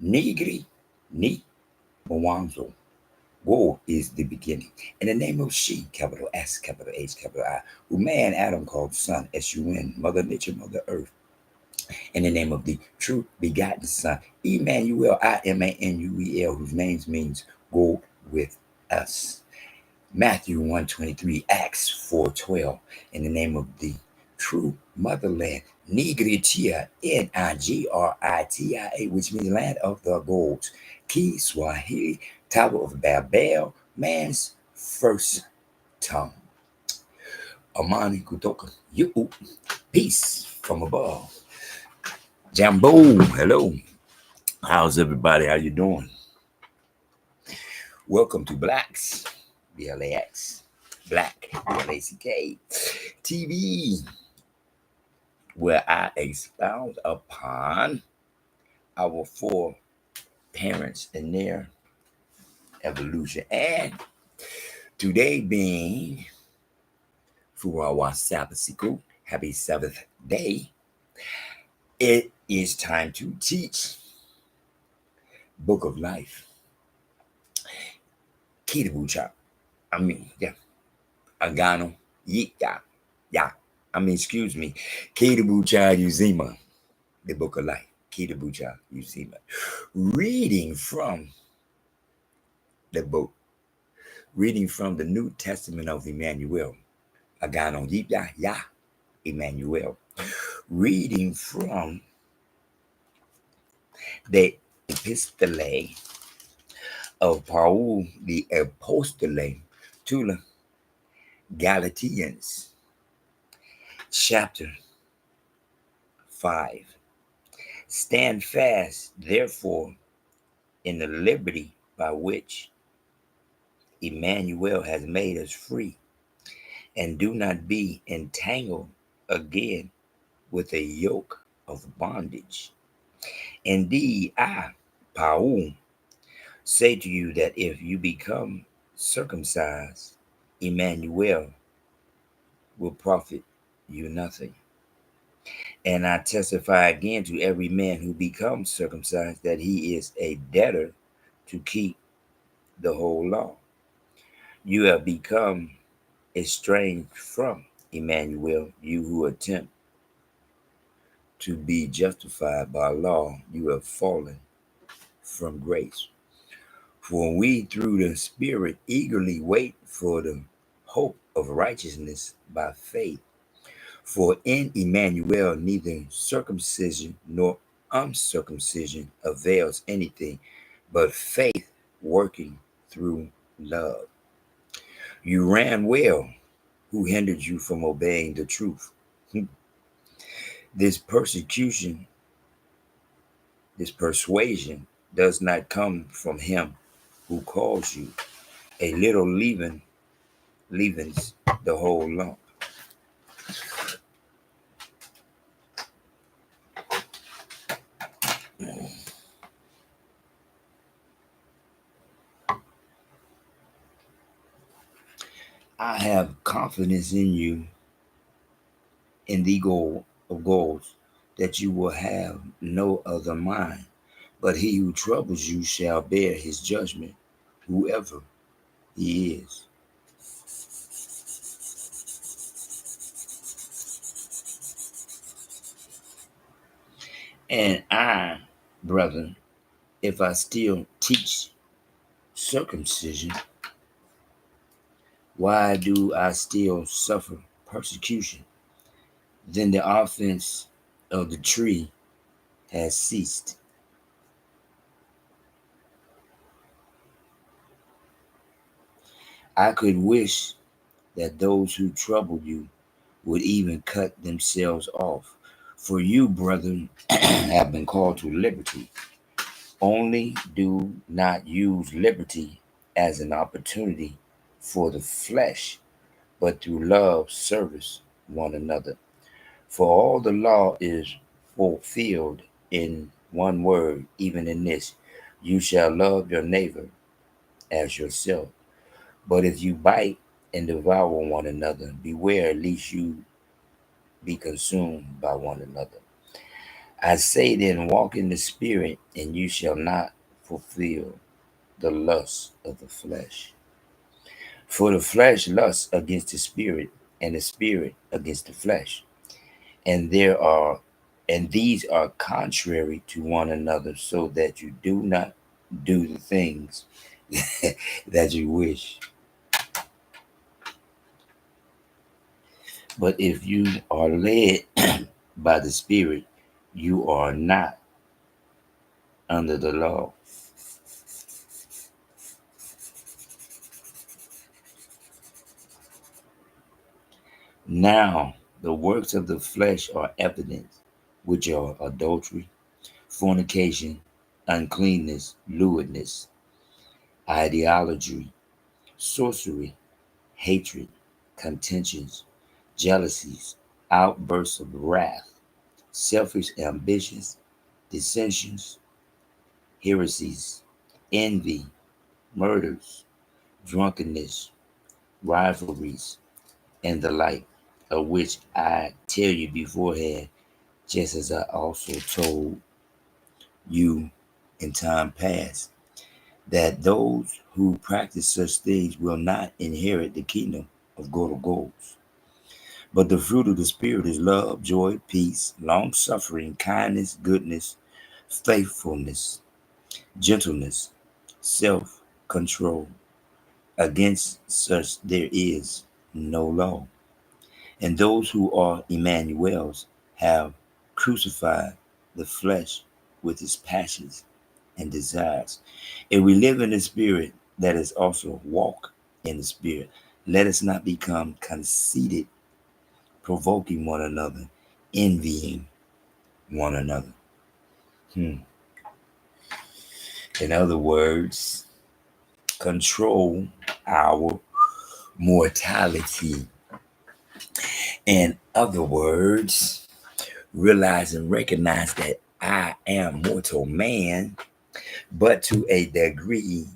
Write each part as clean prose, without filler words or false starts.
Nigri, ni, Mwanzo. War is the beginning. In the name of she, capital S, capital H, capital I, who man Adam called son, S-U-N, Mother Nature, Mother Earth. In the name of the true begotten Son, Emmanuel, Imanuel, whose name means go with us. Matthew 1:23, Acts 4:12, in the name of the true motherland, Nigritia, Nigrtia, which means land of the gods. Kiswahili, Tower of Babel, man's first tongue. Amani kutoka, you, peace from above. Jambo, hello. How's everybody? How you doing? Welcome to Blacks, BLAX, Black, BLACK, TV, where I expound upon our four parents and their evolution. And today being Furawa Sabbatical, happy Sabbath day, it is time to teach Book of Life. Kitabucha. Agano, Jipya. Excuse me. Kitabucha Uzima, the Book of Life. Kitabucha Uzima. Reading from the book. Reading from the New Testament of Emmanuel. Agano, Jipya, Emmanuel. Reading from the Epistle of Paul, the Apostle to the Galatians, chapter 5. Stand fast, therefore, in the liberty by which Emmanuel has made us free, and do not be entangled again with a yoke of bondage. Indeed, I, Paul, say to you that if you become circumcised, Emmanuel will profit you nothing. And I testify again to every man who becomes circumcised that he is a debtor to keep the whole law. You have become estranged from Emmanuel, you who attempt to be justified by law. You have fallen from grace. For we through the Spirit eagerly wait for the hope of righteousness by faith. For in Emmanuel neither circumcision nor uncircumcision avails anything, but faith working through love. You ran well. Who hindered you from obeying the truth? This persecution, this persuasion does not come from him who calls you. A little leaven leavens the whole lump. I have confidence in you, in the goal of goals, that you will have no other mind, but he who troubles you shall bear his judgment, whoever he is. And I, brethren, if I still teach circumcision, why do I still suffer persecution? Then the offense of the tree has ceased. I could wish that those who trouble you would even cut themselves off. For you, brethren, have been called to liberty. Only do not use liberty as an opportunity for the flesh, but through love service one another. For all the law is fulfilled in one word, even in this: you shall love your neighbor as yourself. But if you bite and devour one another, beware lest you be consumed by one another. I say then, walk in the Spirit, and you shall not fulfill the lust of the flesh. For the flesh lusts against the Spirit, and the Spirit against the flesh. And these are contrary to one another, so that you do not do the things that you wish. But if you are led by the Spirit, you are not under the law. Now the works of the flesh are evident, which are adultery, fornication, uncleanness, lewdness, idolatry, sorcery, hatred, contentions, jealousies, outbursts of wrath, selfish ambitions, dissensions, heresies, envy, murders, drunkenness, rivalries, and the like, of which I tell you beforehand, just as I also told you in time past, that those who practice such things will not inherit the kingdom of God. But the fruit of the Spirit is love, joy, peace, long suffering, kindness, goodness, faithfulness, gentleness, self control. Against such there is no law. And those who are Emmanuel's have crucified the flesh with its passions and desires. If we live in the Spirit, let us also walk in the Spirit. Let us not become conceited, provoking one another, envying one another. In other words, control our mortality. In other words, realize and recognize that I am mortal man, but to a degree,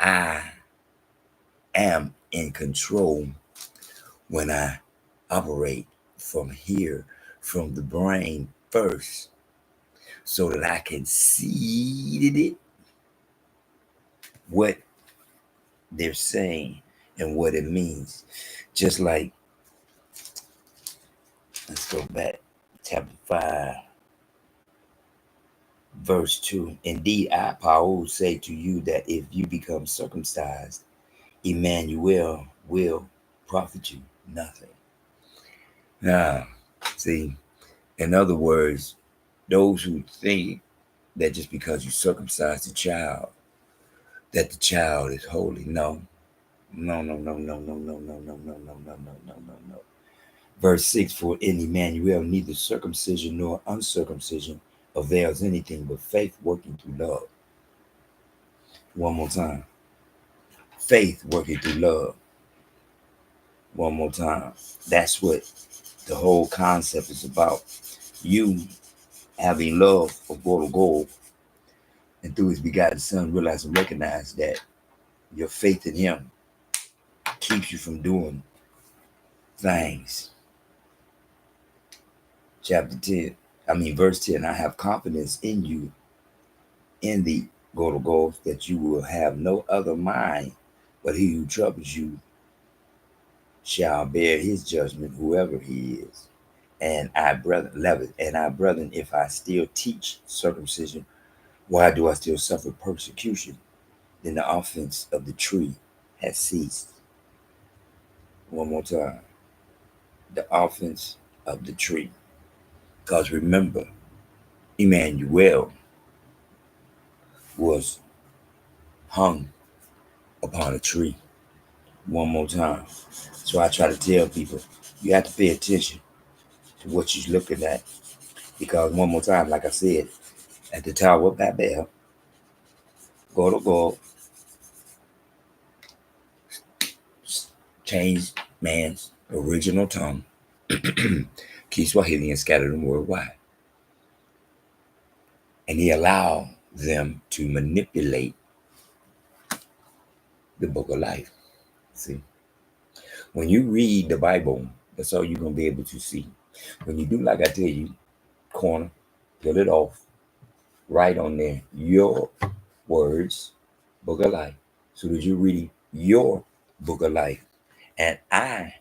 I am in control when I operate from here, from the brain first, so that I can see it, what they're saying and what it means. Just like, let's go back, chapter 5, verse 2. Indeed, I, Paul, say to you that if you become circumcised, Emmanuel will profit you nothing. Now, see, in other words, those who think that just because you circumcise the child, that the child is holy. No. No, no, no, no, no, no, no, no, no, no, no, no, no, no, no. Verse 6, for in Emmanuel neither circumcision nor uncircumcision avails anything but faith working through love. One more time. Faith working through love. One more time. That's what the whole concept is about. You having love for God and through his begotten son, realize and recognize that your faith in him keeps you from doing things. Verse 10, I have confidence in you, in the God, that you will have no other mind, but he who troubles you shall bear his judgment, whoever he is. And I, brethren, if I still teach circumcision, why do I still suffer persecution? Then the offense of the tree has ceased. One more time. The offense of the tree. Because remember, Emmanuel was hung upon a tree. One more time. So I try to tell people, you have to pay attention to what you're looking at. Because one more time, like I said, at the Tower of Babel, God changed man's original tongue, Kiswahili, and scattered them worldwide. And he allowed them to manipulate the book of life. See, when you read the Bible, that's all you're going to be able to see. When you do, like I tell you, corner, Fill it off. Write on there your words, book of life, so that you're reading your book of life. And I'm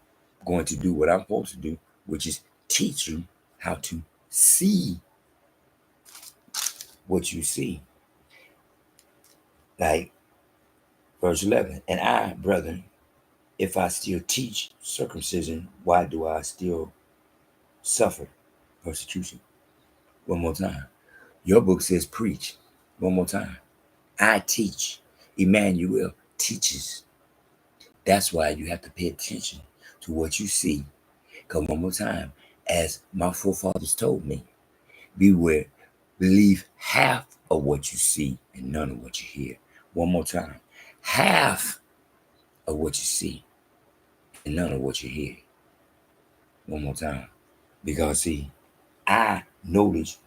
going to do what I'm supposed to do, which is teach you how to see what you see. Like verse 11. And I, brethren, if I still teach circumcision, why do I still suffer persecution? One more time. Your book says preach. One more time. I teach. Emmanuel teaches. That's why you have to pay attention to what you see. Come one more time. As my forefathers told me, beware, believe half of what you see and none of what you hear. One more time. Half of what you see and none of what you hear. One more time. Because see, I noticed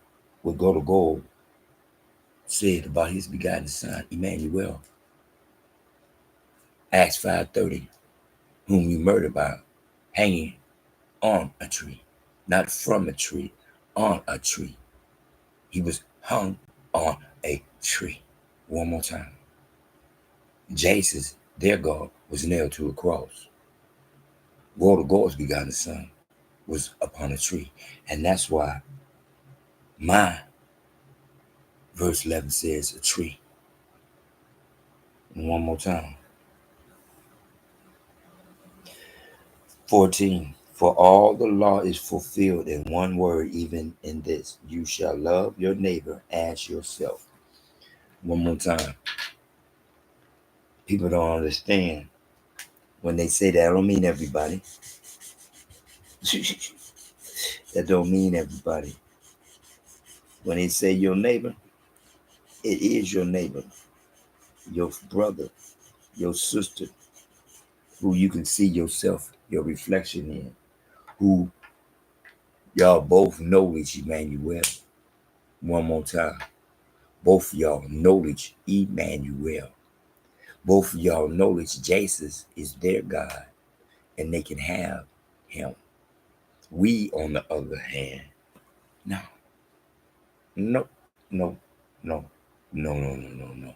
what God said about his begotten son, Emmanuel. Acts 5:30, whom you murdered by hanging on a tree, not from a tree, on a tree. He was hung on a tree. One more time. Jesus, their God, was nailed to a cross. God's begotten son was upon a tree. And that's why my verse 11 says a tree. And one more time. 14. For all the law is fulfilled in one word, even in this: you shall love your neighbor as yourself. One more time. People don't understand when they say that. I don't mean everybody. That don't mean everybody. When they say your neighbor, it is your neighbor, your brother, your sister, who you can see yourself, your reflection in, who y'all both knowledge Emmanuel. One more time. Both of y'all knowledge Emmanuel. Both of y'all knowledge Jesus is their God and they can have him. We, on the other hand, no, no, no, no, no, no, no, no, no.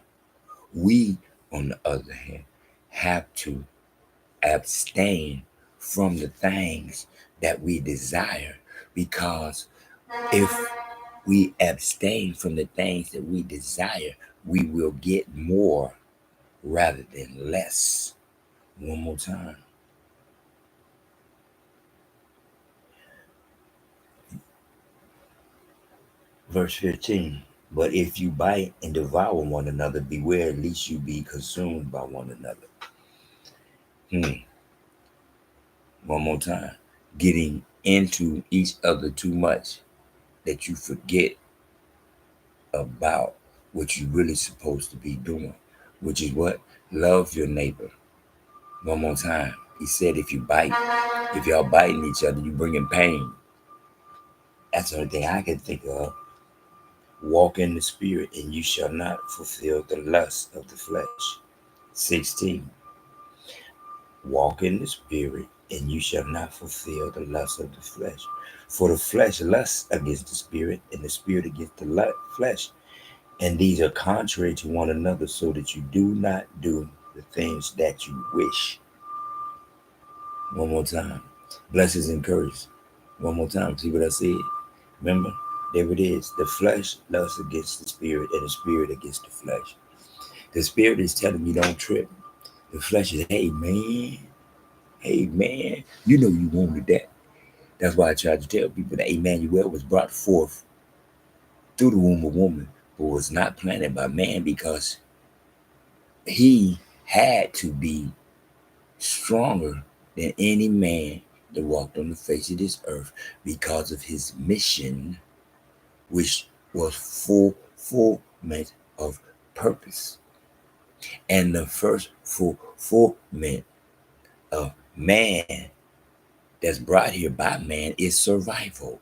We, on the other hand, have to abstain from the things that we desire, because if we abstain from the things that we desire, we will get more rather than less. One more time. Verse 15. But if you bite and devour one another, beware lest you be consumed by one another. One more time. Getting into each other too much that you forget about what you're really supposed to be doing, which is what? Love your neighbor. One more time. He said if y'all biting each other, you bringing pain. That's the only thing I can think of. Walk in the spirit and you shall not fulfill the lust of the flesh. 16. Walk in the spirit and you shall not fulfill the lust of the flesh. For the flesh lusts against the spirit and the spirit against the flesh. And these are contrary to one another, so that you do not do the things that you wish. One more time. Blessings and curse. One more time. See what I said? Remember? There it is. The flesh lusts against the spirit and the spirit against the flesh. The spirit is telling you don't trip. The flesh is, hey man, you know you wanted that. That's why I tried to tell people that Emmanuel was brought forth through the womb of woman, but was not planted by man, because he had to be stronger than any man that walked on the face of this earth, because of his mission, which was fulfillment of purpose. And the first fulfillment of man that's brought here by man is survival.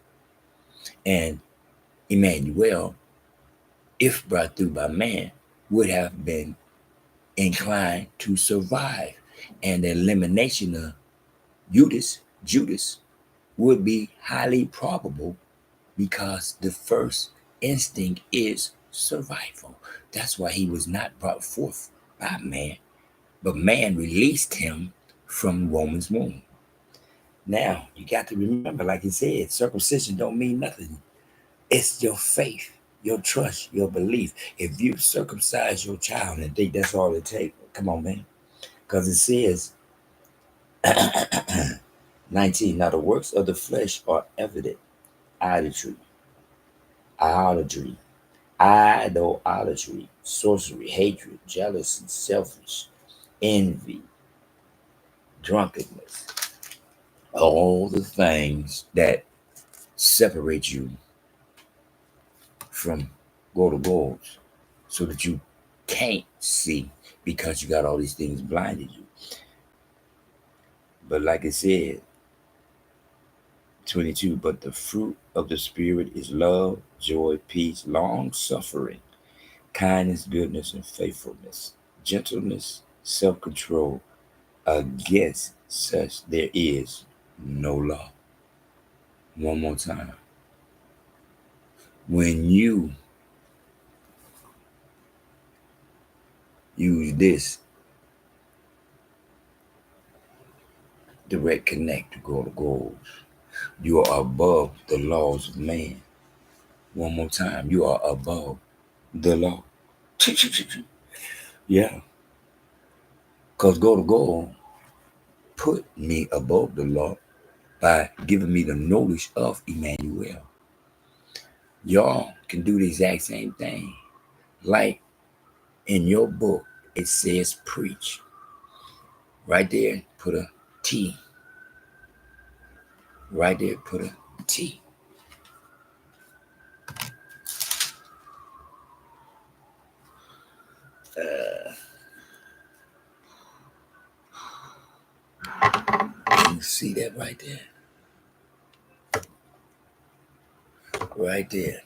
And Emmanuel, if brought through by man, would have been inclined to survive. And the elimination of Judas would be highly probable, because the first instinct is survival. That's why he was not brought forth by man, but man released him from woman's womb. Now, you got to remember, like he said, circumcision don't mean nothing. It's your faith, your trust, your belief. If you circumcise your child and think that's all it takes, come on, man. Because it says, 19, now the works of the flesh are evident: idolatry, idolatry, idolatry, sorcery, hatred, jealousy, selfish, envy, drunkenness, all the things that separate you from go to goals so that you can't see because you got all these things blinded you. But like I said, 22, but the fruit of the Spirit is love, joy, peace, long suffering, kindness, goodness, and faithfulness, gentleness, self control. Against such there is no law. One more time. When you use this direct connect to go to goals, you are above the laws of man. One more time. You are above the law. Yeah. Because go to goal put me above the law by giving me the knowledge of Emmanuel. Y'all can do the exact same thing. Like in your book, it says preach. Right there, put a T. Right there, put a T. You see that right there? Right there.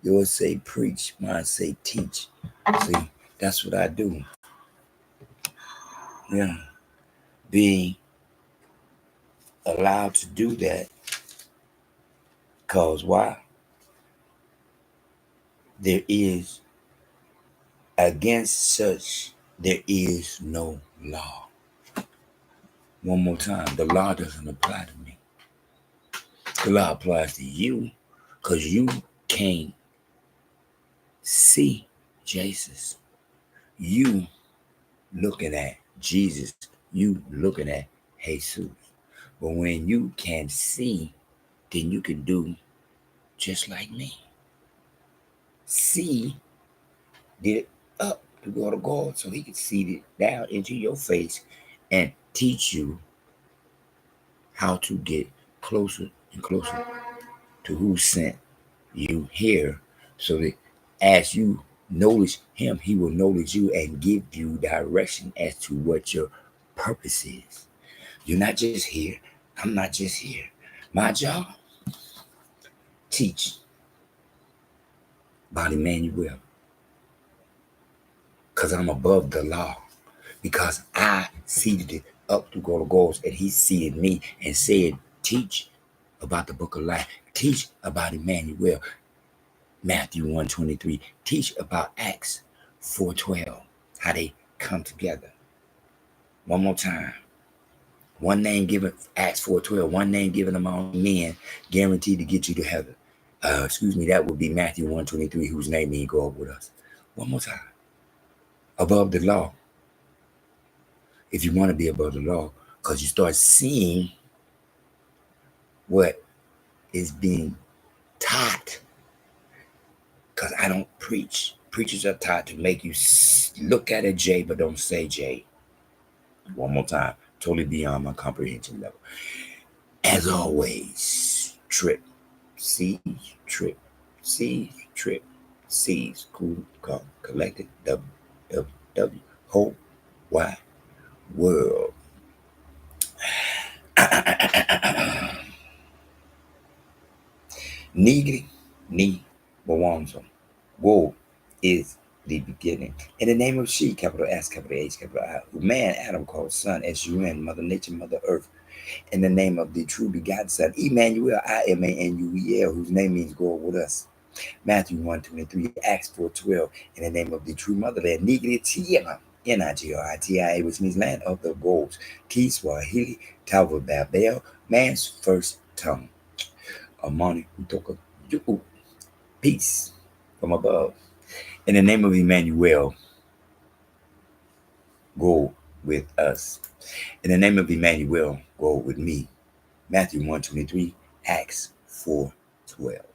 Yours say preach, mine say teach. See, that's what I do. Yeah. Being allowed to do that. Because why? There is, against such, there is no law. One more time. The law doesn't apply to me. The law applies to you because you can't see Jesus. You looking at Jesus. You looking at Jesus. But when you can see, then you can do just like me. See, did it up to go to God so he could see it down into your face and teach you how to get closer and closer to who sent you here, so that as you notice him, he will notice you and give you direction as to what your purpose is. You're not just here. I'm not just here. My job, teach about Emmanuel, because I'm above the law, because I seated it up to go to goals, and he seated me and said, teach about the book of life, teach about Emmanuel, Matthew 1:23, teach about Acts 4:12, how they come together. One more time. One name given, Acts 4:12, one name given among men, guaranteed to get you to heaven. That would be Matthew 1:23, whose name means go up with us. One more time. Above the law. If you want to be above the law, because you start seeing what is being taught. Because I don't preach. Preachers are taught to make you look at a J, but don't say J. One more time. Totally beyond my comprehension level. As always, trip, C's, trip, C's, trip, C's, cool, come, collected, W, W, W, whole, wide world. Nigri, ni, Bawanzo. Woe is the beginning. In the name of she, capital S, capital H, capital I, who man, Adam called son, S-U-N, Mother Nature, Mother Earth. In the name of the true begotten Son, Emmanuel, I-M-A-N-U-E-L, whose name means go with us. Matthew 1:23, Acts 4:12, in the name of the true motherland, Nigeritia, Nigeria, which means land of the goals, Kiswahili, Tower Babel, man's first tongue. Amani Utoka, peace from above. In the name of Emmanuel, go with us. In the name of Emmanuel, go with me. Matthew 1:23, Acts 4:12.